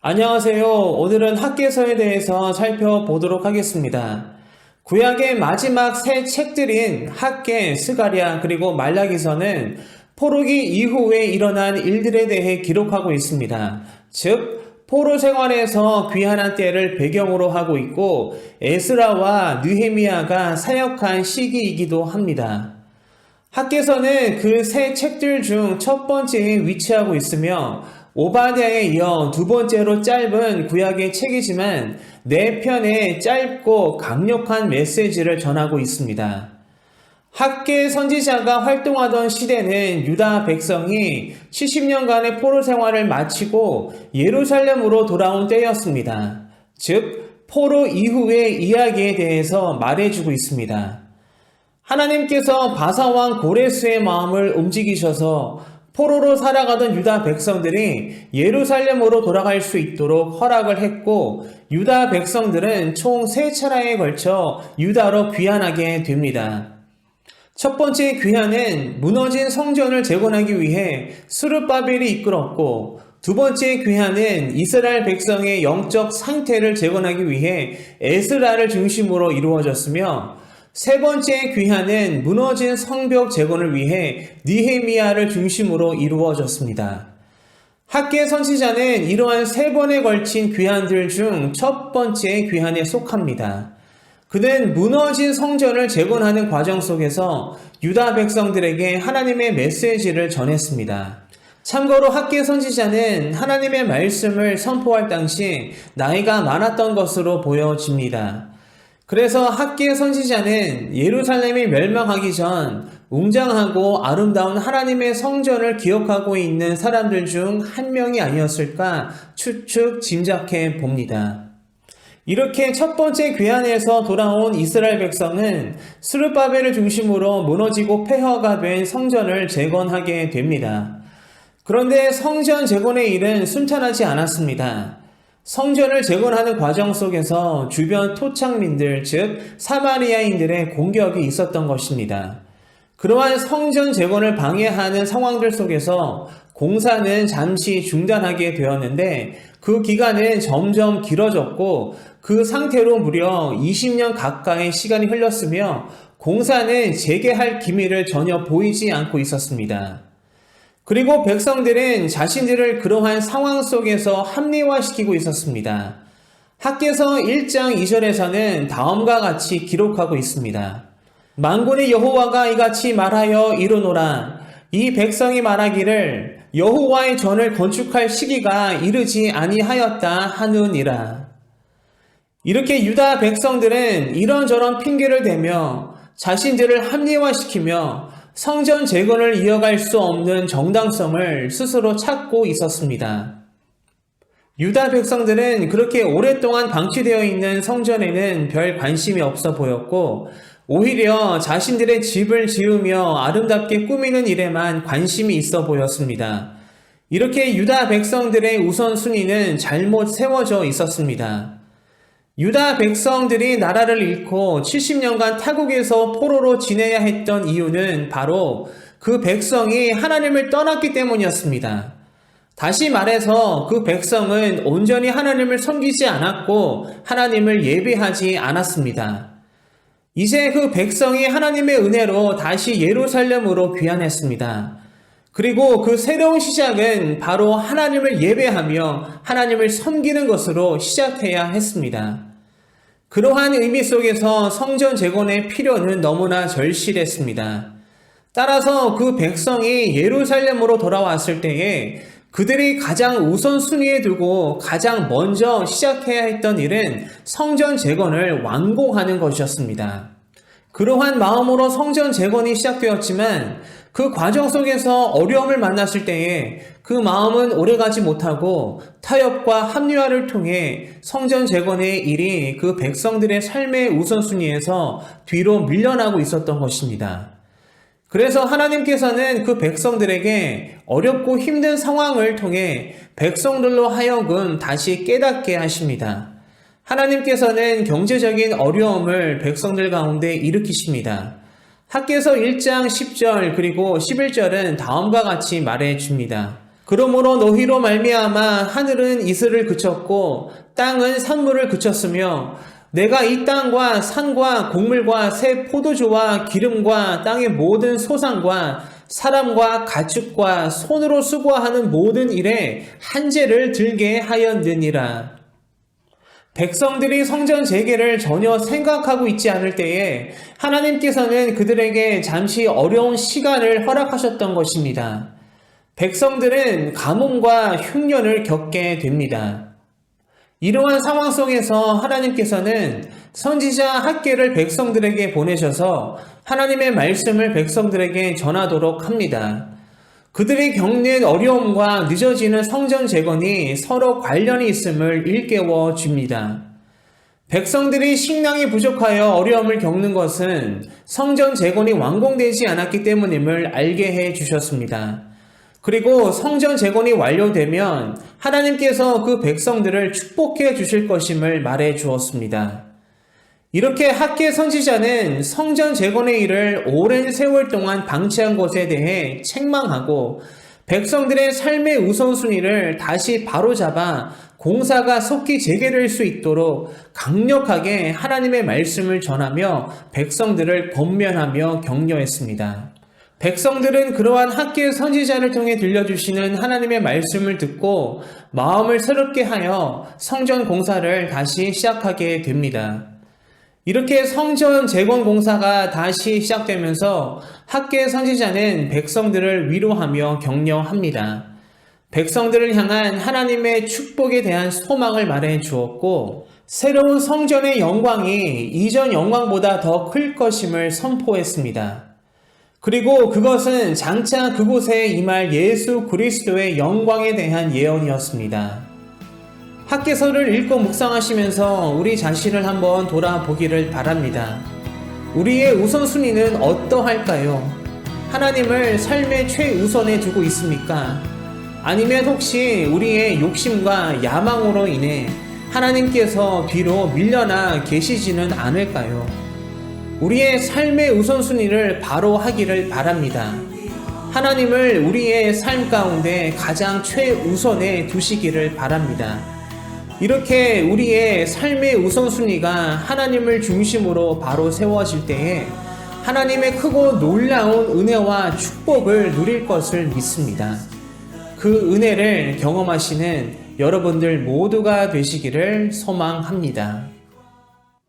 안녕하세요. 오늘은 학개서에 대해서 살펴보도록 하겠습니다. 구약의 마지막 세 책들인 학개, 스가랴, 그리고 말라기서는 포로기 이후에 일어난 일들에 대해 기록하고 있습니다. 즉, 포로 생활에서 귀환한 때를 배경으로 하고 있고 에스라와 느헤미야가 사역한 시기이기도 합니다. 학개서는 그 세 책들 중 첫 번째에 위치하고 있으며 오바댜에 이어 두 번째로 짧은 구약의 책이지만 네 편의 짧고 강력한 메시지를 전하고 있습니다. 학개 선지자가 활동하던 시대는 유다 백성이 70년간의 포로 생활을 마치고 예루살렘으로 돌아온 때였습니다. 즉, 포로 이후의 이야기에 대해서 말해주고 있습니다. 하나님께서 바사왕 고레스의 마음을 움직이셔서 포로로 살아가던 유다 백성들이 예루살렘으로 돌아갈 수 있도록 허락을 했고 유다 백성들은 총 3차례에 걸쳐 유다로 귀환하게 됩니다. 첫 번째 귀환은 무너진 성전을 재건하기 위해 스룹바벨이 이끌었고 두 번째 귀환은 이스라엘 백성의 영적 상태를 재건하기 위해 에스라를 중심으로 이루어졌으며 세 번째 귀환은 무너진 성벽 재건을 위해 느헤미야를 중심으로 이루어졌습니다. 학개 선지자는 이러한 세 번에 걸친 귀환들 중 첫 번째 귀환에 속합니다. 그는 무너진 성전을 재건하는 과정 속에서 유다 백성들에게 하나님의 메시지를 전했습니다. 참고로 학개 선지자는 하나님의 말씀을 선포할 당시 나이가 많았던 것으로 보여집니다. 그래서 학개 선지자는 예루살렘이 멸망하기 전 웅장하고 아름다운 하나님의 성전을 기억하고 있는 사람들 중 한 명이 아니었을까 추측 짐작해 봅니다. 이렇게 첫 번째 귀환에서 돌아온 이스라엘 백성은 스룹바벨을 중심으로 무너지고 폐허가 된 성전을 재건하게 됩니다. 그런데 성전 재건의 일은 순탄하지 않았습니다. 성전을 재건하는 과정 속에서 주변 토착민들, 즉 사마리아인들의 공격이 있었던 것입니다. 그러한 성전 재건을 방해하는 상황들 속에서 공사는 잠시 중단하게 되었는데 그 기간은 점점 길어졌고 그 상태로 무려 20년 가까이 시간이 흘렀으며 공사는 재개할 기미를 전혀 보이지 않고 있었습니다. 그리고 백성들은 자신들을 그러한 상황 속에서 합리화시키고 있었습니다. 학개서 1장 2절에서는 다음과 같이 기록하고 있습니다. 만군의 여호와가 이같이 말하여 이르노라. 이 백성이 말하기를 여호와의 전을 건축할 시기가 이르지 아니하였다 하느니라. 이렇게 유다 백성들은 이런저런 핑계를 대며 자신들을 합리화시키며 성전 재건을 이어갈 수 없는 정당성을 스스로 찾고 있었습니다. 유다 백성들은 그렇게 오랫동안 방치되어 있는 성전에는 별 관심이 없어 보였고 오히려 자신들의 집을 지으며 아름답게 꾸미는 일에만 관심이 있어 보였습니다. 이렇게 유다 백성들의 우선순위는 잘못 세워져 있었습니다. 유다 백성들이 나라를 잃고 70년간 타국에서 포로로 지내야 했던 이유는 바로 그 백성이 하나님을 떠났기 때문이었습니다. 다시 말해서 그 백성은 온전히 하나님을 섬기지 않았고 하나님을 예배하지 않았습니다. 이제 그 백성이 하나님의 은혜로 다시 예루살렘으로 귀환했습니다. 그리고 그 새로운 시작은 바로 하나님을 예배하며 하나님을 섬기는 것으로 시작해야 했습니다. 그러한 의미 속에서 성전 재건의 필요는 너무나 절실했습니다. 따라서 그 백성이 예루살렘으로 돌아왔을 때에 그들이 가장 우선순위에 두고 가장 먼저 시작해야 했던 일은 성전 재건을 완공하는 것이었습니다. 그러한 마음으로 성전 재건이 시작되었지만 그 과정 속에서 어려움을 만났을 때에 그 마음은 오래가지 못하고 타협과 합리화를 통해 성전 재건의 일이 그 백성들의 삶의 우선순위에서 뒤로 밀려나고 있었던 것입니다. 그래서 하나님께서는 그 백성들에게 어렵고 힘든 상황을 통해 백성들로 하여금 다시 깨닫게 하십니다. 하나님께서는 경제적인 어려움을 백성들 가운데 일으키십니다. 학개서 1장 10절 그리고 11절은 다음과 같이 말해 줍니다. 그러므로 너희로 말미암아 하늘은 이슬을 그쳤고 땅은 산물을 그쳤으며 내가 이 땅과 산과 곡물과 새 포도주와 기름과 땅의 모든 소산과 사람과 가축과 손으로 수고하는 모든 일에 한재를 들게 하였느니라. 백성들이 성전 재개를 전혀 생각하고 있지 않을 때에 하나님께서는 그들에게 잠시 어려운 시간을 허락하셨던 것입니다. 백성들은 가뭄과 흉년을 겪게 됩니다. 이러한 상황 속에서 하나님께서는 선지자 학개를 백성들에게 보내셔서 하나님의 말씀을 백성들에게 전하도록 합니다. 그들이 겪는 어려움과 늦어지는 성전 재건이 서로 관련이 있음을 일깨워 줍니다. 백성들이 식량이 부족하여 어려움을 겪는 것은 성전 재건이 완공되지 않았기 때문임을 알게 해 주셨습니다. 그리고 성전 재건이 완료되면 하나님께서 그 백성들을 축복해 주실 것임을 말해 주었습니다. 이렇게 학개 선지자는 성전 재건의 일을 오랜 세월 동안 방치한 것에 대해 책망하고 백성들의 삶의 우선순위를 다시 바로잡아 공사가 속히 재개될 수 있도록 강력하게 하나님의 말씀을 전하며 백성들을 권면하며 격려했습니다. 백성들은 그러한 학개 선지자를 통해 들려주시는 하나님의 말씀을 듣고 마음을 새롭게 하여 성전 공사를 다시 시작하게 됩니다. 이렇게 성전 재건 공사가 다시 시작되면서 학개 선지자는 백성들을 위로하며 격려합니다. 백성들을 향한 하나님의 축복에 대한 소망을 말해 주었고 새로운 성전의 영광이 이전 영광보다 더 클 것임을 선포했습니다. 그리고 그것은 장차 그곳에 임할 예수 그리스도의 영광에 대한 예언이었습니다. 학개서를 읽고 묵상하시면서 우리 자신을 한번 돌아보기를 바랍니다. 우리의 우선순위는 어떠할까요? 하나님을 삶의 최우선에 두고 있습니까? 아니면 혹시 우리의 욕심과 야망으로 인해 하나님께서 뒤로 밀려나 계시지는 않을까요? 우리의 삶의 우선순위를 바로 하기를 바랍니다. 하나님을 우리의 삶 가운데 가장 최우선에 두시기를 바랍니다. 이렇게 우리의 삶의 우선순위가 하나님을 중심으로 바로 세워질 때에 하나님의 크고 놀라운 은혜와 축복을 누릴 것을 믿습니다. 그 은혜를 경험하시는 여러분들 모두가 되시기를 소망합니다.